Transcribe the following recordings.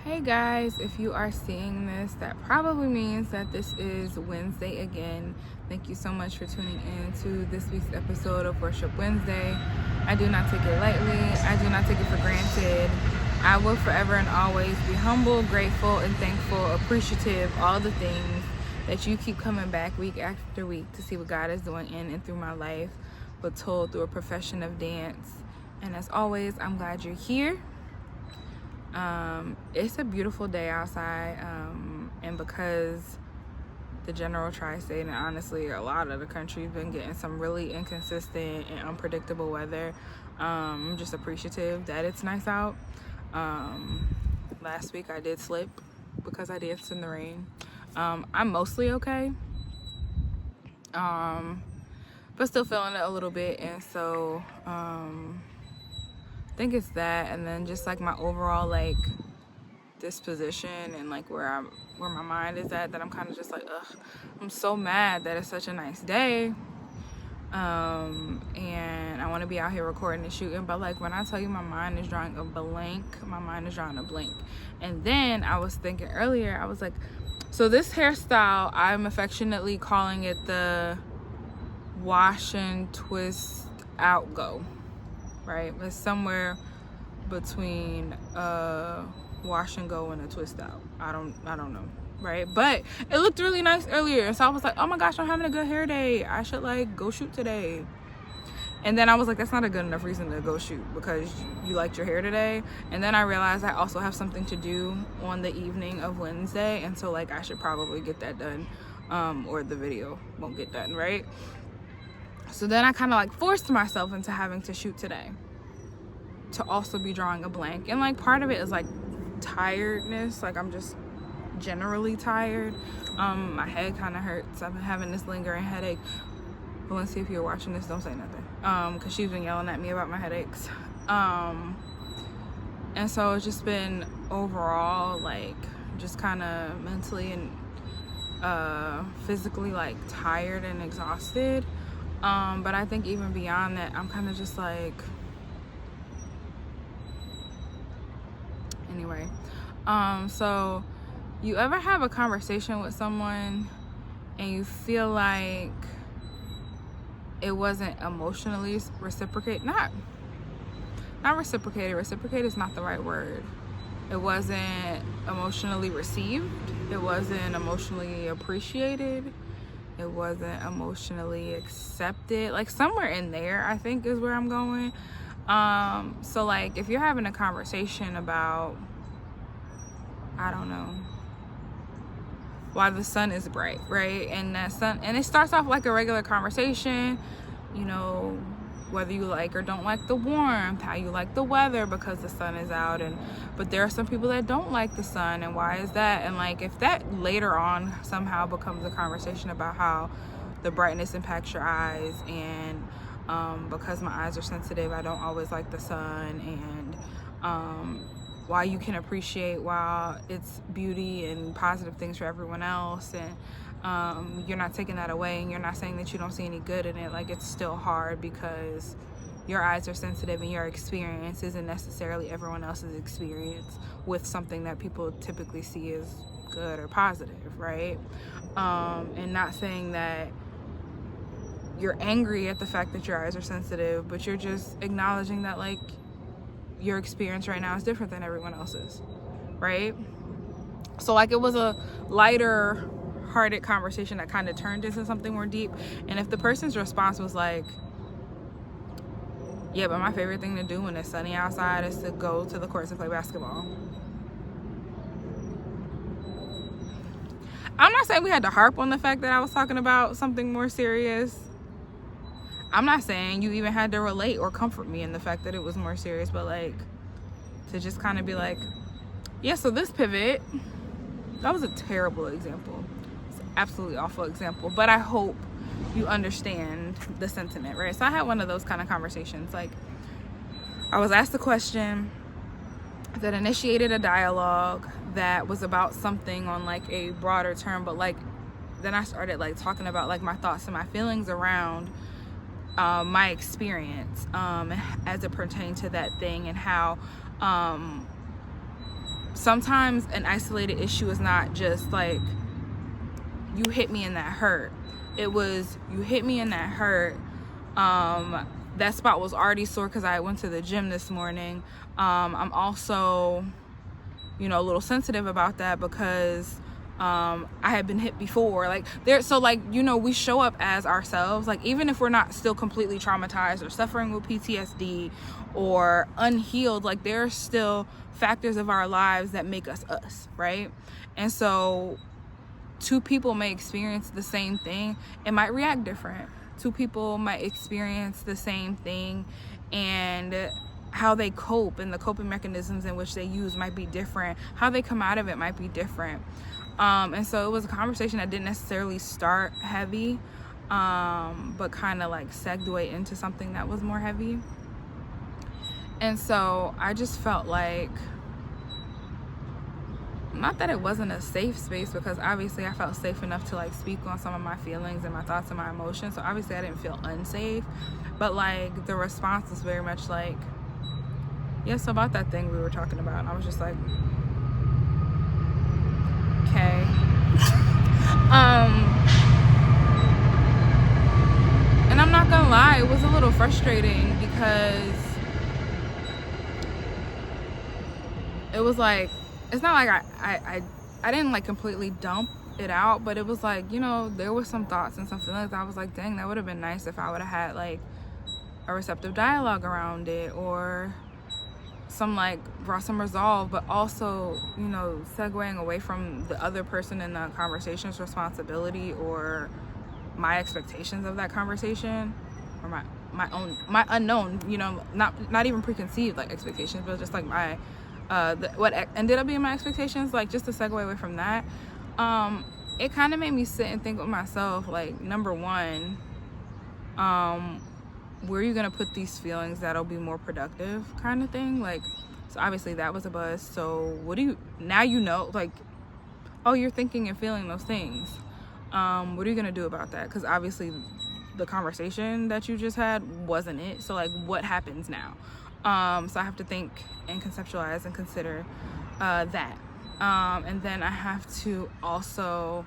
Hey guys, if you are seeing this, that probably means that this is Wednesday again. Thank you so much for tuning in to this week's episode of Worship Wednesday. I do not take it lightly. I do not take it for granted. I will forever and always be humble, grateful, and thankful, appreciative, all the things that you keep coming back week after week to see what God is doing in and through my life, but told through a profession of dance. And as always, I'm glad you're here. It's a beautiful day outside, and because the general tri-state and honestly a lot of the country's been getting some really inconsistent and unpredictable weather, I'm just appreciative that it's nice out. Last week I did slip because I danced in the rain. I'm mostly okay, but still feeling it a little bit, and so I think it's that, and then just like my overall like disposition and like where my mind is at, that I'm kind of just like, ugh, I'm so mad that it's such a nice day, and I want to be out here recording and shooting, but like when I tell you my mind is drawing a blank, and then I was thinking earlier, I was like, so this hairstyle, I'm affectionately calling it the wash and twist out go. Right, it's somewhere between wash and go and a twist out. I don't know, right? But it looked really nice earlier, so I was like, oh my gosh, I'm having a good hair day. I should like go shoot today. And then I was like, that's not a good enough reason to go shoot because you liked your hair today. And then I realized I also have something to do on the evening of Wednesday, and so like I should probably get that done, or the video won't get done, right? So then I kind of like forced myself into having to shoot today to also be drawing a blank. And like part of it is like tiredness. Like I'm just generally tired. My head kind of hurts. I've been having this lingering headache. Valencia, if you're watching this, don't say nothing. Cause she's been yelling at me about my headaches. And so it's just been overall like just kind of mentally and physically like tired and exhausted. But I think even beyond that, I'm kind of just like, anyway. So you ever have a conversation with someone and you feel like it wasn't emotionally reciprocated? Not reciprocated. Reciprocated is not the right word. It wasn't emotionally received. It wasn't emotionally appreciated. It wasn't emotionally accepted. Like somewhere in there, I think is where I'm going. So like if you're having a conversation about, I don't know, why the sun is bright, right? And it starts off like a regular conversation, you know, whether you like or don't like the warmth, how you like the weather because the sun is out, but there are some people that don't like the sun, and why is that? And like if that later on somehow becomes a conversation about how the brightness impacts your eyes, and because my eyes are sensitive, I don't always like the sun, and why you can appreciate while it's beauty and positive things for everyone else, and you're not taking that away, and you're not saying that you don't see any good in it. Like it's still hard because your eyes are sensitive and your experience isn't necessarily everyone else's experience with something that people typically see as good or positive, right? And not saying that you're angry at the fact that your eyes are sensitive, but you're just acknowledging that like your experience right now is different than everyone else's, right? So like it was a lighter hearted conversation that kind of turned into something more deep, and if the person's response was like, yeah, but my favorite thing to do when it's sunny outside is to go to the courts and play basketball. I'm not saying we had to harp on the fact that I was talking about something more serious. I'm not saying you even had to relate or comfort me in the fact that it was more serious, but like to just kind of be like, yeah, so this pivot, that was a terrible example. It's an absolutely awful example, but I hope you understand the sentiment, right? So I had one of those kind of conversations. Like I was asked a question that initiated a dialogue that was about something on like a broader term, but like then I started like talking about like my thoughts and my feelings around my experience as it pertained to that thing, and how sometimes an isolated issue is not just like, you hit me and that hurt. It was, you hit me and that hurt. That spot was already sore because I went to the gym this morning. I'm also, you know, a little sensitive about that because I had been hit before. Like, so like, you know, we show up as ourselves. Like, even if we're not still completely traumatized or suffering with PTSD or unhealed, like, there are still factors of our lives that make us us, right? And so two people may experience the same thing and might react different. Two people might experience the same thing, and how they cope and the coping mechanisms in which they use might be different. How they come out of it might be different. And so it was a conversation that didn't necessarily start heavy, but kind of like segued into something that was more heavy. And so I just felt like, not that it wasn't a safe space, because obviously I felt safe enough to like speak on some of my feelings and my thoughts and my emotions. So obviously I didn't feel unsafe, but like the response was very much like, yes, about that thing we were talking about. And I was just like, okay. And I'm not gonna lie, it was a little frustrating because it was like, it's not like I didn't like completely dump it out, but it was like, you know, there was some thoughts and some feelings. I was like, dang, that would have been nice if I would have had like a receptive dialogue around it, or some like brought some resolve, but also, you know, segueing away from the other person in the conversation's responsibility or my expectations of that conversation, or my unknown, you know, not even preconceived like expectations, but just like my what ended up being my expectations. Like, just to segue away from that, it kind of made me sit and think with myself, like, number one, where are you gonna put these feelings that'll be more productive, kind of thing. Like, so obviously that was a buzz. So what do you, now you know, like, oh, you're thinking and feeling those things, what are you gonna do about that? Because obviously the conversation that you just had wasn't it. So like, what happens now? So I have to think and conceptualize and consider that, and then I have to also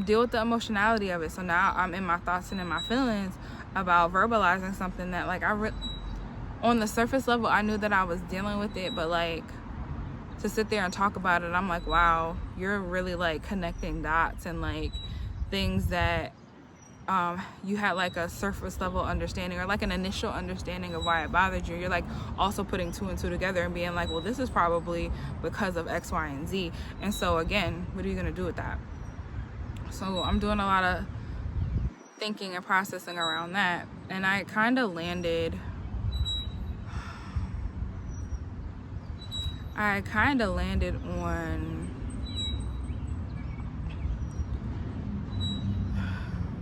deal with the emotionality of it. So now I'm in my thoughts and in my feelings about verbalizing something that, like, on the surface level I knew that I was dealing with it, but like, to sit there and talk about it, I'm like, wow, you're really like connecting dots and like things that you had like a surface level understanding, or like an initial understanding of why it bothered you. You're like also putting two and two together and being like, well, this is probably because of X, Y, and Z. And so again, what are you gonna do with that? So I'm doing a lot of thinking and processing around that, and I kind of landed on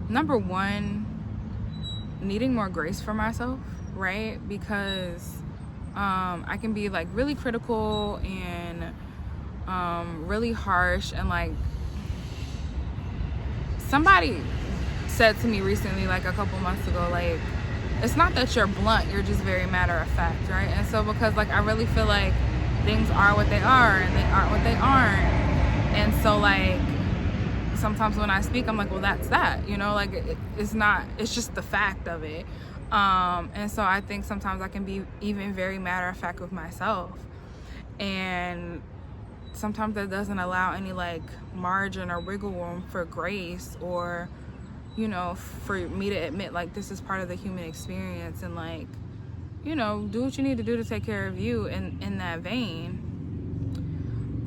number one, needing more grace for myself, right? Because I can be like really critical and really harsh, and like, somebody said to me recently, like a couple months ago, like, it's not that you're blunt, you're just very matter of fact, right? And so because like I really feel like things are what they are and they aren't what they aren't, and so like sometimes when I speak, I'm like, well, that's that, you know, like it's not, it's just the fact of it. And so I think sometimes I can be even very matter of fact with myself, and sometimes that doesn't allow any like margin or wiggle room for grace, or, you know, for me to admit like this is part of the human experience, and like, you know, do what you need to do to take care of you in that vein.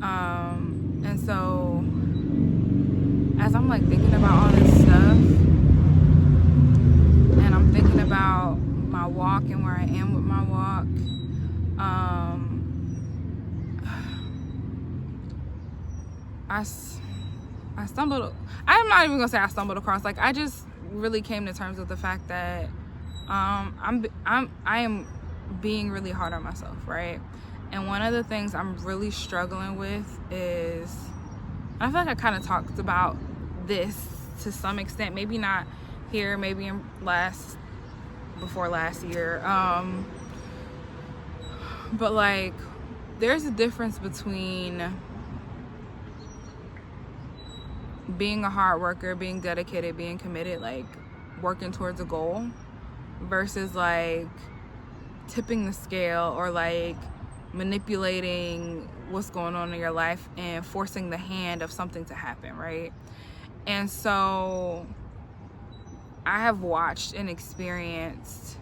And so as I'm like thinking about all this stuff, and I'm thinking about my walk and where I am with my walk, I stumbled, I'm not even gonna say I stumbled across, like I just really came to terms with the fact that I am being really hard on myself, right? And one of the things I'm really struggling with is, I feel like I kind of talked about this to some extent, maybe not here, maybe in before last year, but like there's a difference between being a hard worker, being dedicated, being committed, like working towards a goal, versus like tipping the scale or like manipulating what's going on in your life and forcing the hand of something to happen, right? And so I have watched and experienced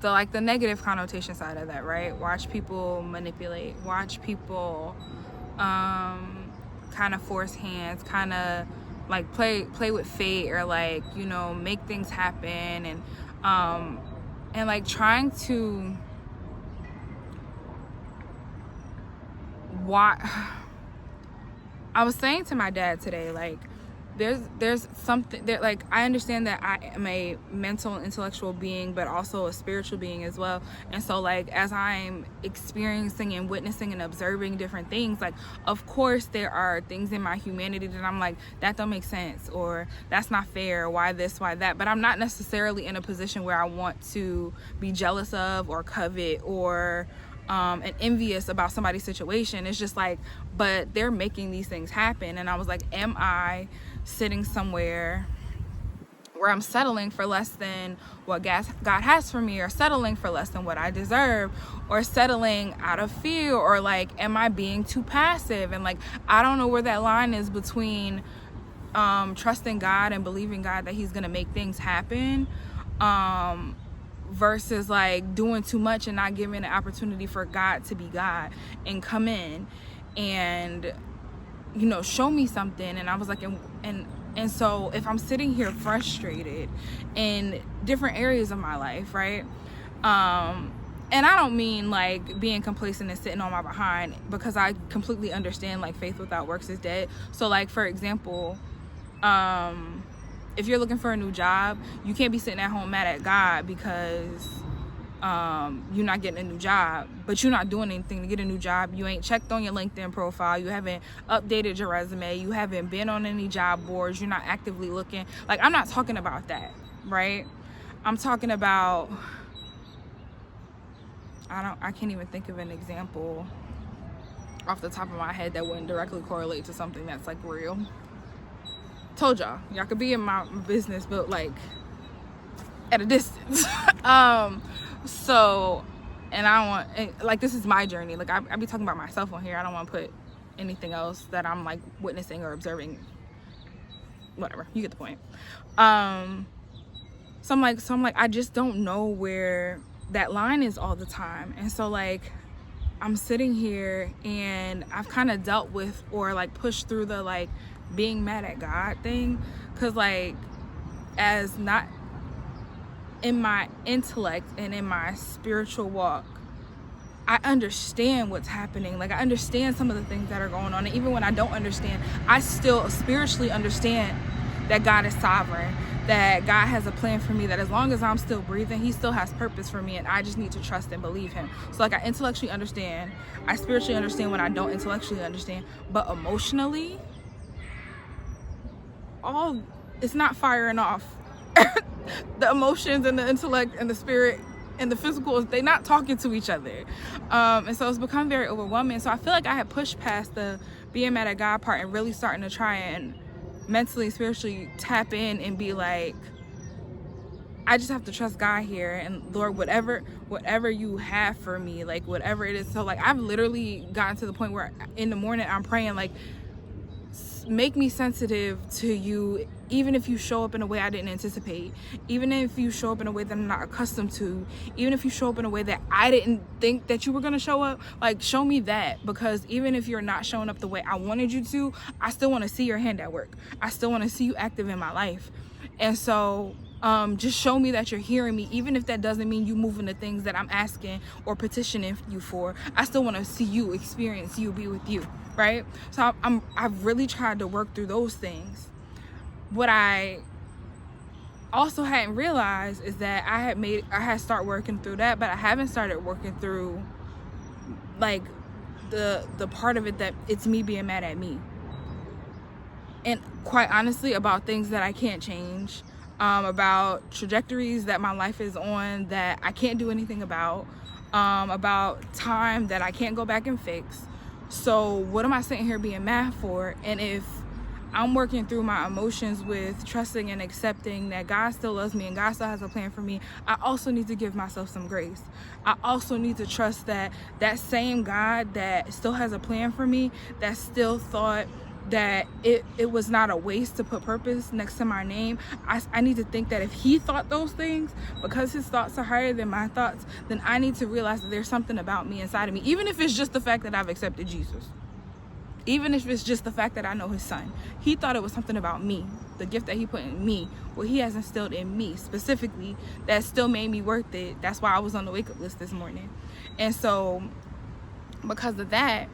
the negative connotation side of that, right? Watch people manipulate, watch people kind of force hands, kind of like play with fate, or like, you know, make things happen, and like trying to I was saying to my dad today, like, there's something that, like, I understand that I am a mental and intellectual being, but also a spiritual being as well. And so, like, as I'm experiencing and witnessing and observing different things, like, of course there are things in my humanity that I'm like, that don't make sense, or that's not fair, why this, why that. But I'm not necessarily in a position where I want to be jealous of or covet or and envious about somebody's situation. It's just like, but they're making these things happen. And I was like, am I sitting somewhere where I'm settling for less than what God has for me, or settling for less than what I deserve, or settling out of fear, or like, am I being too passive? And like, I don't know where that line is between trusting God and believing God that he's gonna make things happen, versus like doing too much and not giving an opportunity for God to be God and come in and, you know, show me something. And I was like, and so if I'm sitting here frustrated in different areas of my life, right? And I don't mean like being complacent and sitting on my behind, because I completely understand like faith without works is dead. So like, for example, if you're looking for a new job, you can't be sitting at home mad at God because you're not getting a new job, but you're not doing anything to get a new job. You ain't checked on your LinkedIn profile. You haven't updated your resume. You haven't been on any job boards. You're not actively looking. Like, I'm not talking about that, right? I'm talking about, I can't even think of an example off the top of my head that wouldn't directly correlate to something that's like real. Told y'all could be in my business, but like at a distance. So, and I want, like, this is my journey. Like, I be talking about myself on here. I don't want to put anything else that I'm like witnessing or observing, whatever, you get the point. So I'm like, I just don't know where that line is all the time. And so like, I'm sitting here and I've kind of dealt with, or like pushed through the like being mad at God thing, because like, as not in my intellect and in my spiritual walk, I understand what's happening. Like, I understand some of the things that are going on, and even when I don't understand, I still spiritually understand that God is sovereign, that God has a plan for me, that as long as I'm still breathing, he still has purpose for me, and I just need to trust and believe him. So like, I intellectually understand, I spiritually understand when I don't intellectually understand, but emotionally, it's not firing off. The emotions and the intellect and the spirit and the physical, they're not talking to each other. And so it's become very overwhelming. So I feel like I had pushed past the being mad at God part and really starting to try and mentally, spiritually tap in and be like, I just have to trust God here, and Lord, whatever you have for me, like whatever it is. So like, I've literally gotten to the point where in the morning I'm praying like, make me sensitive to you, even if you show up in a way I didn't anticipate, even if you show up in a way that I'm not accustomed to, even if you show up in a way that I didn't think that you were going to show up, like, show me that. Because even if you're not showing up the way I wanted you to, I still want to see your hand at work. I still want to see you active in my life. And so just show me that you're hearing me, even if that doesn't mean you moving the things that I'm asking or petitioning you for. I still want to see you, experience you, be with you, right? So I've really tried to work through those things. What I also hadn't realized is that I had started working through that, but I haven't started working through like the part of it that it's me being mad at me, and quite honestly about things that I can't change. About trajectories that my life is on that I can't do anything about, about time that I can't go back and fix. So what am I sitting here being mad for? And if I'm working through my emotions with trusting and accepting that God still loves me and God still has a plan for me, I also need to give myself some grace. I also need to trust that that same God that still has a plan for me, that still thought that it was not a waste to put purpose next to my name, I need to think that if he thought those things, because his thoughts are higher than my thoughts, then I need to realize that there's something about me inside of me, even if it's just the fact that I've accepted Jesus. Even if it's just the fact that I know his son. He thought it was something about me, the gift that he put in me, what he has instilled in me specifically, that still made me worth it. That's why I was on the wake up list this morning. And so because of that,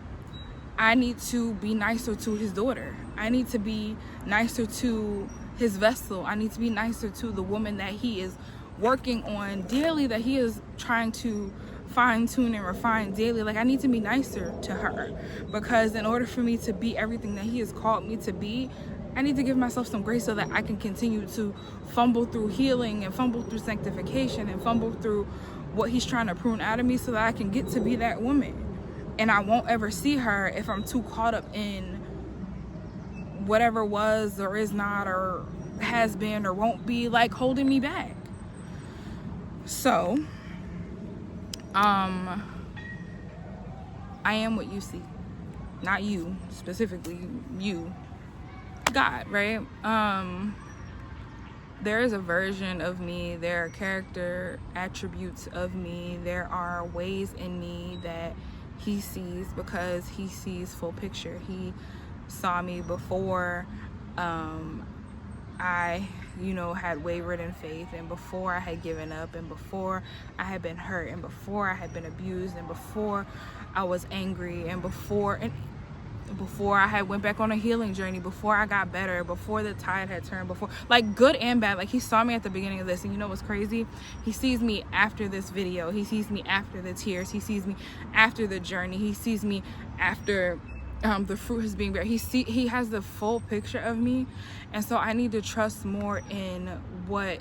I need to be nicer to his daughter. I need to be nicer to his vessel. I need to be nicer to the woman that he is working on daily, that he is trying to fine tune and refine daily. Like, I need to be nicer to her, because in order for me to be everything that he has called me to be, I need to give myself some grace so that I can continue to fumble through healing and fumble through sanctification and fumble through what he's trying to prune out of me, so that I can get to be that woman. And I won't ever see her if I'm too caught up in whatever was or is not or has been or won't be, like, holding me back. So I am what you see. Not you specifically, you, God, right? There is a version of me, there are character attributes of me, there are ways in me that he sees, because he sees full picture. He saw me before I had wavered in faith, and before I had given up, and before I had been hurt, and before I had been abused, and before I was angry, and before I had went back on a healing journey, before I got better, before the tide had turned, before, like, good and bad. Like, he saw me at the beginning of this, and you know what's crazy? He sees me after this video. He sees me after the tears. He sees me after the journey. He sees me after the fruit is being bare. He has the full picture of me, and so I need to trust more in what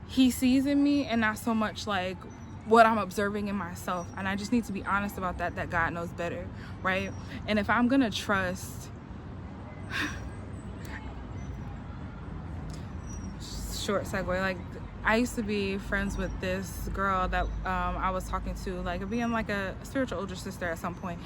he sees in me, and not so much like what I'm observing in myself. And I just need to be honest about that God knows better, right? And if I'm gonna trust, short segue, like, I used to be friends with this girl that I was talking to, like, being like a spiritual older sister at some point.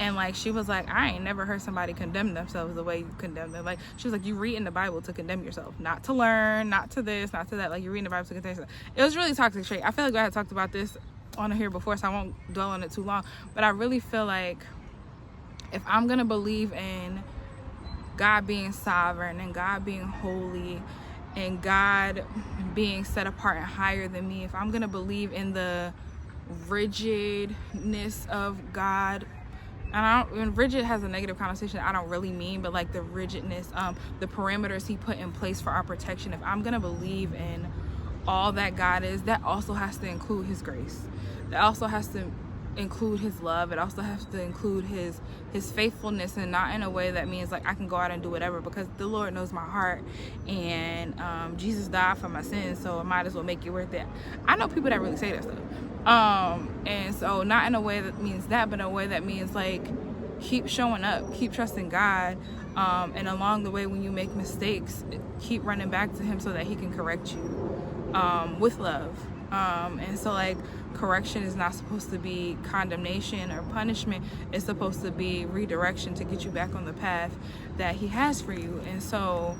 And, like, she was like, I ain't never heard somebody condemn themselves the way you condemn them. Like, she was like, you read in the Bible to condemn yourself, not to learn, not to this, not to that. Like, you read in the Bible to condemn yourself. It was really toxic trait. I feel like I had talked about this on here before, so I won't dwell on it too long. But I really feel like if I'm going to believe in God being sovereign and God being holy and God being set apart and higher than me, if I'm going to believe in the rigidness of God, and when rigid has a negative connotation, I don't really mean, but like the rigidness, the parameters he put in place for our protection, if I'm going to believe in all that God is, that also has to include his grace. That also has to include his love. It also has to include his faithfulness, and not in a way that means like I can go out and do whatever, because the Lord knows my heart, and Jesus died for my sins, so I might as well make it worth it. I know people that really say that stuff, and so not in a way that means that, but in a way that means like keep showing up, keep trusting God, and along the way when you make mistakes, keep running back to him so that he can correct you with love. And so like correction is not supposed to be condemnation or punishment. It's supposed to be redirection to get you back on the path that he has for you. And so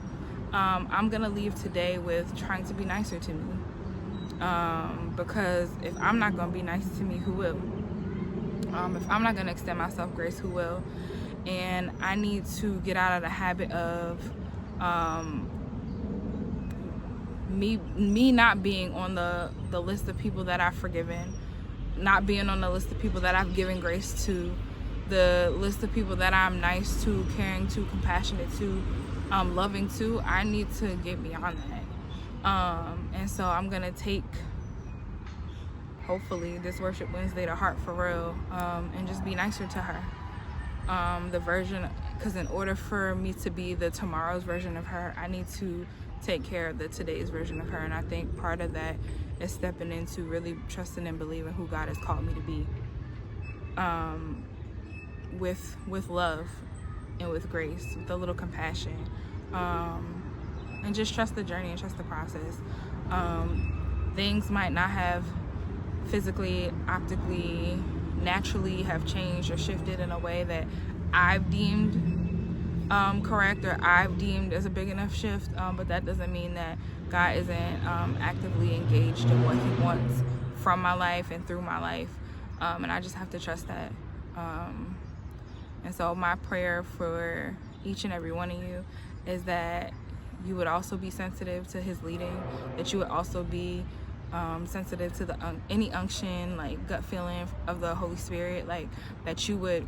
I'm gonna leave today with trying to be nicer to me, because if I'm not gonna be nice to me, who will? If I'm not gonna extend myself grace, who will? And I need to get out of the habit of me not being on the list of people that I've forgiven, not being on the list of people that I've given grace to, the list of people that I'm nice to, caring to, compassionate to, loving to. I need to get beyond that. And so I'm gonna take, hopefully, this Worship Wednesday to heart for real, and just be nicer to her. the version, because in order for me to be the tomorrow's version of her, I need to take care of the today's version of her. And I think part of that is stepping into really trusting and believing who God has called me to be, with love and with grace, with a little compassion, and just trust the journey and trust the process. Things might not have physically, optically, naturally have changed or shifted in a way that I've deemed correct, or I've deemed as a big enough shift, but that doesn't mean that God isn't actively engaged in what he wants from my life and through my life, and I just have to trust that. And so my prayer for each and every one of you is that you would also be sensitive to his leading, that you would also be sensitive to the any unction, like gut feeling of the Holy Spirit, like that you would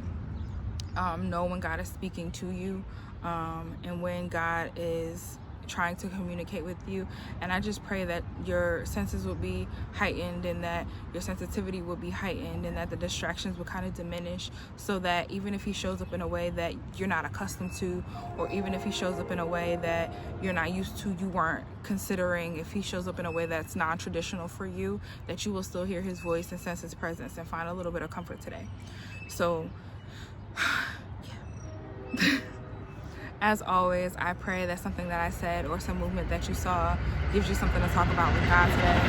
know when God is speaking to you, and when God is trying to communicate with you. And I just pray that your senses will be heightened, and that your sensitivity will be heightened, and that the distractions will kind of diminish, so that even if he shows up in a way that you're not accustomed to, or even if he shows up in a way that you're not used to, you weren't considering, if he shows up in a way that's non-traditional for you, that you will still hear his voice and sense his presence and find a little bit of comfort today. So yeah. As always, I pray that something that I said or some movement that you saw gives you something to talk about with God today.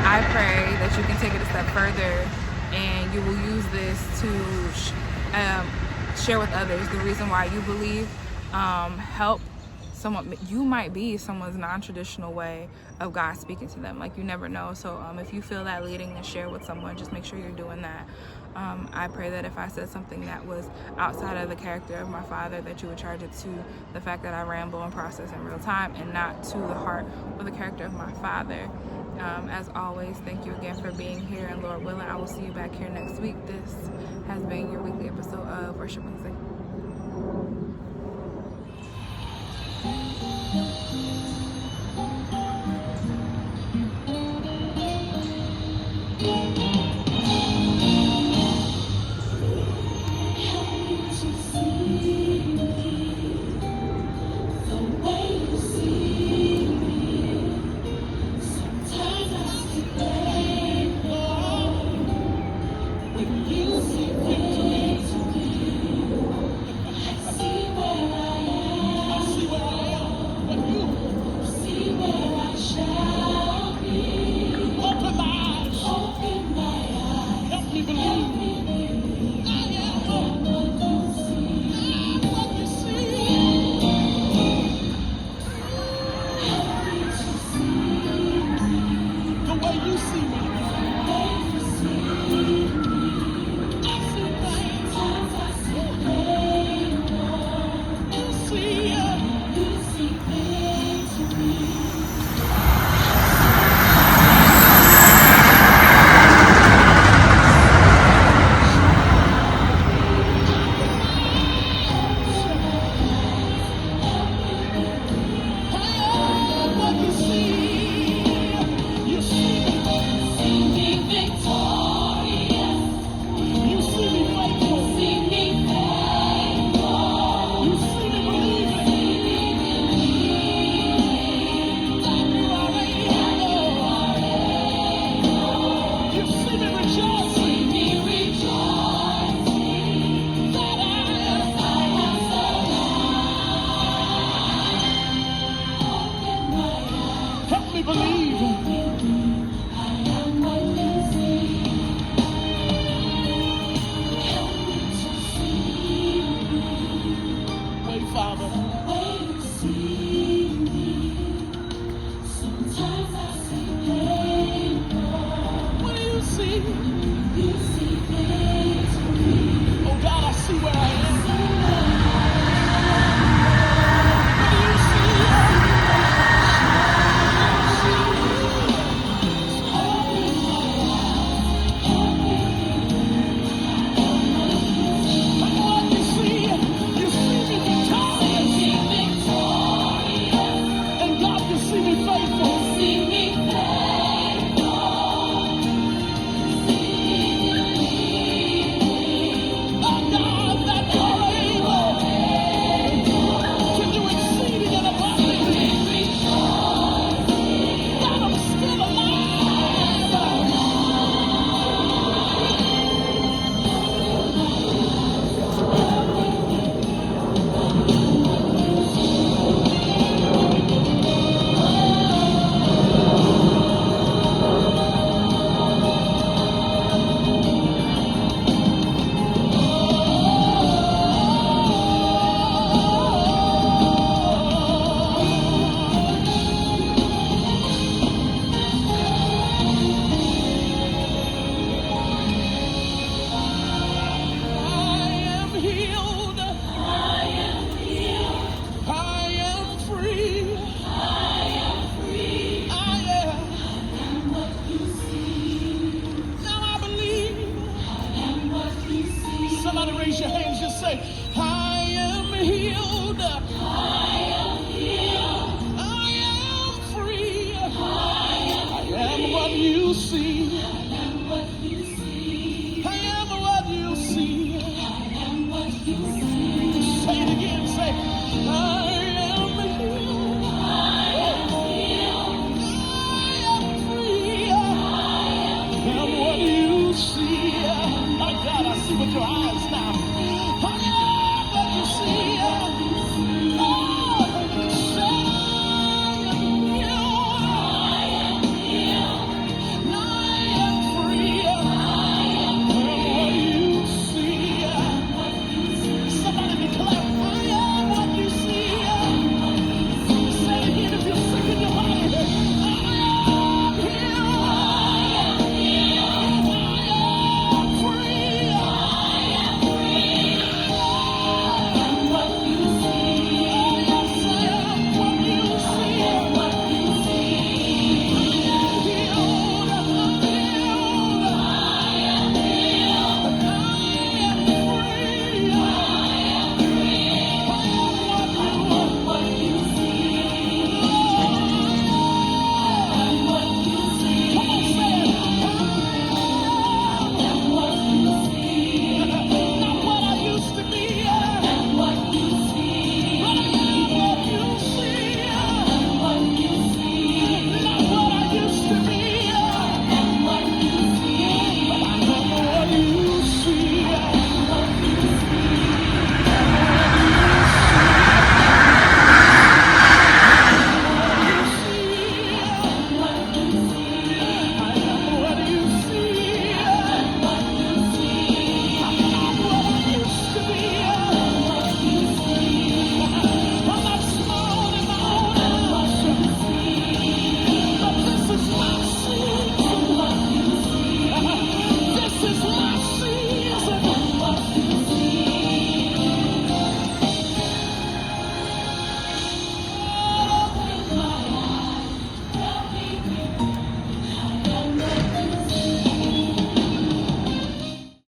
I pray that you can take it a step further and you will use this to share with others the reason why you believe, help someone. You might be someone's non-traditional way of God speaking to them. Like, you never know. So if you feel that leading to share with someone, just make sure you're doing that. I pray that if I said something that was outside of the character of my Father, that you would charge it to the fact that I ramble and process in real time, and not to the heart or the character of my Father. As always, thank you again for being here, and Lord willing, I will see you back here next week. This has been your weekly episode of Worship Wednesday. healed. I am free. I am what you see. I am what you see. Say it again. Say,